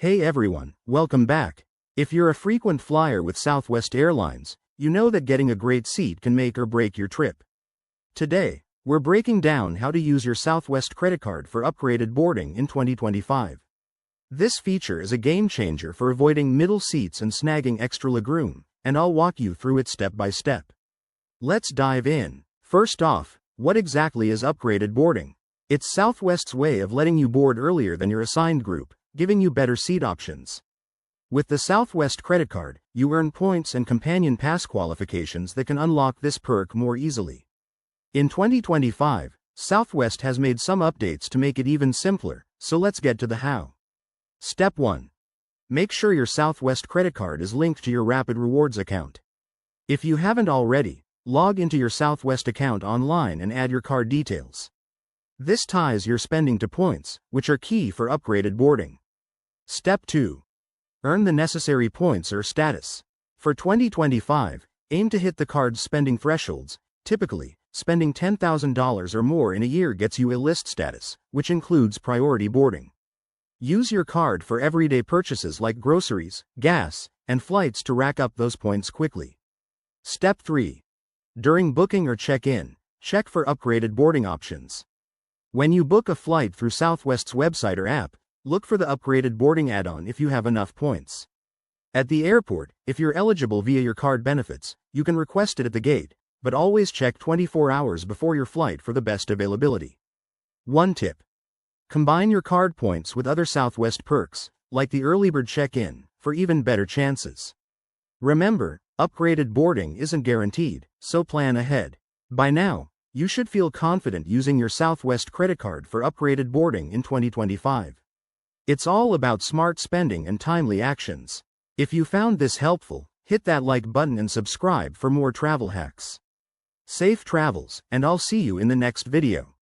Hey everyone, welcome back. If you're a frequent flyer with Southwest Airlines, you know that getting a great seat can make or break your trip. Today, we're breaking down how to use your Southwest credit card for upgraded boarding in 2025. This feature is a game changer for avoiding middle seats and snagging extra legroom, and I'll walk you through it step by step. Let's dive in. First off, what exactly is upgraded boarding? It's Southwest's way of letting you board earlier than your assigned group, giving you better seat options. With the Southwest credit card, you earn points and companion pass qualifications that can unlock this perk more easily. In 2025, Southwest has made some updates to make it even simpler, so let's get to the how. Step 1. Make sure your Southwest credit card is linked to your Rapid Rewards account. If you haven't already, log into your Southwest account online and add your card details. This ties your spending to points, which are key for upgraded boarding. Step 2. Earn the necessary points or status. For 2025, aim to hit the card's spending thresholds. Typically, spending $10,000 or more in a year gets you A-list status, which includes priority boarding. Use your card for everyday purchases like groceries, gas, and flights to rack up those points quickly. Step 3. During booking or check-in, check for upgraded boarding options. When you book a flight through Southwest's website or app, look for the upgraded boarding add-on if you have enough points. At the airport, if you're eligible via your card benefits, you can request it at the gate, but always check 24 hours before your flight for the best availability. One tip. Combine your card points with other Southwest perks, like the early bird check-in, for even better chances. Remember, upgraded boarding isn't guaranteed, so plan ahead. By now, you should feel confident using your Southwest credit card for upgraded boarding in 2025. It's all about smart spending and timely actions. If you found this helpful, hit that like button and subscribe for more travel hacks. Safe travels, and I'll see you in the next video.